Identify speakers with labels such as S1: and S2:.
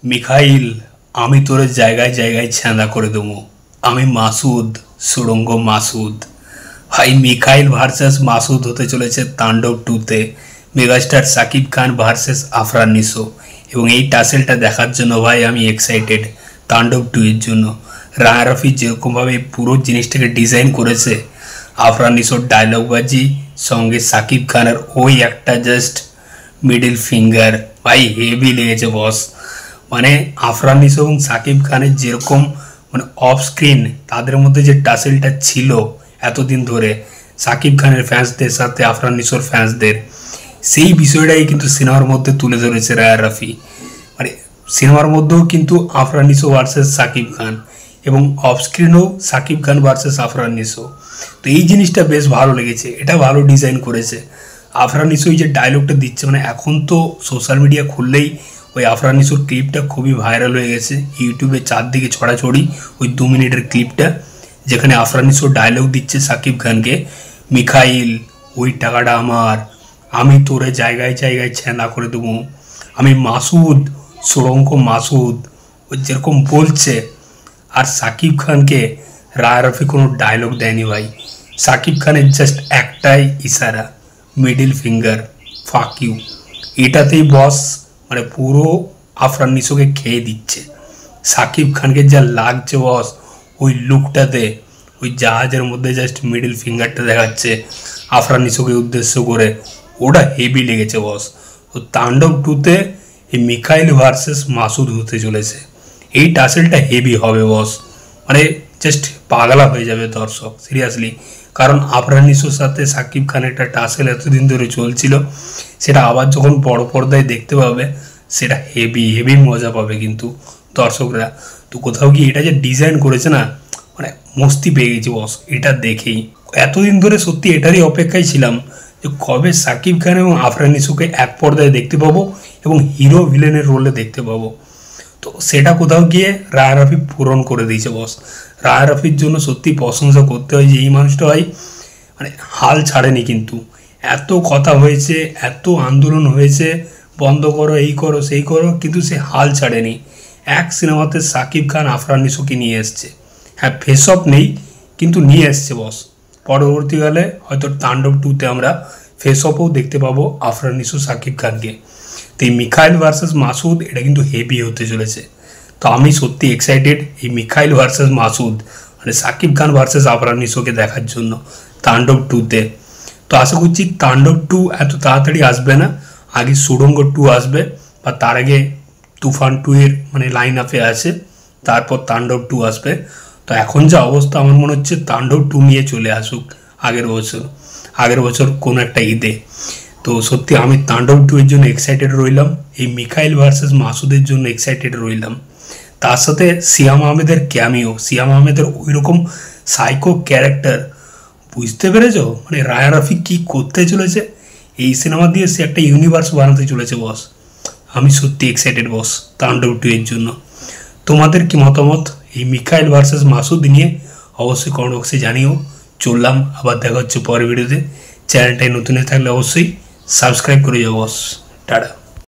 S1: Mikhail, আমি তোর জায়গায় জায়গায় ছ্যাঁদা করে দেবো। আমি মাসুদ, সুড়ঙ্গ মাসুদ। ভাই, মিখাইল ভার্সেস মাসুদ হতে চলেছে তাণ্ডব টুতে। Megastar Shakib Khan versus Afran Nisho. এবং এই টাসেলটা দেখার জন্য ভাই আমি এক্সাইটেড তাণ্ডব টু এর জন্য। রায়া রফি যেরকমভাবে পুরো জিনিসটাকে ডিজাইন করেছে, আফরান নিশোর ডায়লগবাজি সঙ্গে সাকিব খানের ওই একটা জাস্ট মিডিল ফিঙ্গার, ভাই হেভি লেগেছে বস। মানে আফরান নিশো এবং সাকিব খানের যেরকম মানে অফ স্ক্রিন তাদের মধ্যে যে টাসেলটা ছিল এতদিন ধরে সাকিব খানের ফ্যান্সদের সাথে আফরান নিশোর ফ্যান্সদের, সেই বিষয়টাই কিন্তু সিনেমার মধ্যে তুলে ধরেছে রায়া রফি। মানে সিনেমার মধ্যেও কিন্তু আফরান নিশো ভার্সেস সাকিব খান এবং অফ স্ক্রিনেও সাকিব খান ভার্সেস আফরান নিশো। তো এই জিনিসটা বেশ ভালো লেগেছে, এটা ভালো ডিজাইন করেছে। আফরান নিশো এই যে ডায়লগটা দিচ্ছে, মানে এখন তো সোশ্যাল মিডিয়া খুললেই ওই আফরান নিশোর ক্লিপটা খুবই ভাইরাল হয়ে গেছে, ইউটিউবে চারদিকে ছড়াছড়ি ওই 2 মিনিটের ক্লিপটা, যেখানে আফরান নিশো ডায়লগ দিচ্ছে সাকিব খানকে, মিখাইল ওই টাকাটা আমার, আমি তোরে জায়গায় জায়গায় ছ্যাঁদা করে দেবো, আমি মাসুদ, সুড়ঙ্গ মাসুদ, ও যেরকম বলছে। আর সাকিব খানকে রায়া রফি কোনো ডায়লগ দেয়নি ভাই, সাকিব খানের জাস্ট একটাই ইশারা, মিডিল ফিঙ্গার, ফাক ইউ। এটাতেই বস মানে পুরো আফরান নিশোকে খেয়ে দিচ্ছে। সাকিব খানকে যা লাগছে বস ওই লুকটাতে, ওই জাহাজের মধ্যে জাস্ট মিডিল ফিঙ্গারটা দেখাচ্ছে আফরান নিশোকে উদ্দেশ্য করে, ওটা হেভি লেগেছে বস। তো তাণ্ডব টুতে এই মিখাইল ভার্সেস মাসুদ হতে চলেছে, এই টাসেলটা হেভি হবে বস। মানে জাস্ট পাগলা হয়ে যাবে দর্শক সিরিয়াসলি। কারণ আফরান নিশোর সাথে সাকিব খানের একটা টাসেল এতদিন ধরে চলছিল, সেটা আবার যখন বড় পর্দায় দেখতে পাবে সেটা হেভি হেভি মজা পাবে কিন্তু দর্শকরা। তো কোথাও কি এটা যে ডিজাইন করেছে না, মানে মস্তি পেয়ে গেছি বস এটা দেখেই। এতদিন ধরে সত্যি এটারই অপেক্ষায় ছিলাম যে কবে সাকিব খান এবং আফরান নিশোকে এক পর্দায় দেখতে পাবো এবং হিরো ভিলেনের রোলে দেখতে পাবো। তো সেটা কোথাও গিয়ে রায়া রফি পূরণ করে দিয়েছে বস। রায়া রফির জন্য সত্যি প্রশংসা করতে হয় যে এই মানুষটা ভাই মানে হাল ছাড়েনি কিন্তু। এত কথা হয়েছে, এত আন্দোলন হয়েছে, বন্ধ করো, এই করো, সেই করো, কিন্তু সে হাল ছাড়েনি। এক সিনেমাতে সাকিব খান আফরান নিশোকে নিয়ে এসছে, হ্যাঁ ফেস অফ নেই কিন্তু নিয়ে এসছে বস। পরবর্তীকালে হয়তো তাণ্ডব টুতে আমরা ফেস অফও দেখতে পাবো আফরান নিশো সাকিব খানকে। তো এই মিখাইল ভার্সেস মাসুদ এটা কিন্তু হেভি হতে চলেছে। তো আমি সত্যি এক্সাইটেড এই মিখাইল ভার্সেস মাসুদ মানে সাকিব খান ভার্সেস আফরান নিশোকে দেখার জন্য তাণ্ডব টুতে। তো আশা করছি তাণ্ডব টু এত তাড়াতাড়ি আসবে না, আগে সুড়ঙ্গ টু আসবে, বা তার আগে তুফান টু এর মানে লাইন আপে আছে, তারপর তাণ্ডব টু আসবে। তো এখন যা অবস্থা আমার মনে হচ্ছে তাণ্ডব টু নিয়ে চলে আসুক আগের বছর কোনো একটা ঈদে। তো সত্যি আমি তাণ্ডব টু এর জন্য এক্সাইটেড রইলাম, এই মিখাইল ভার্সেস মাসুদের জন্য এক্সাইটেড রইলাম। তার সাথে সিয়াম আহমেদের ক্যামিও, সিয়াম আহমেদের ওই রকম সাইকো ক্যারেক্টার, বুঝতে পেরেছ মানে রায়া রফি কী করতে চলেছে এই সিনেমা দিয়ে, সে একটা ইউনিভার্স বানাতে চলেছে বস। আমি সত্যি এক্সাইটেড বস তাণ্ডব টু এর জন্য। তোমাদের কি মতামত এই মিখাইল ভার্সেস মাসুদ নিয়ে অবশ্যই কমেন্ট বক্সে জানিও। চললাম, আবার দেখা হচ্ছে পরের ভিডিওতে। চ্যানেলটায় নতুন থাকলে অবশ্যই সাবস্ক্রাইব করে যাও বস। টাটা।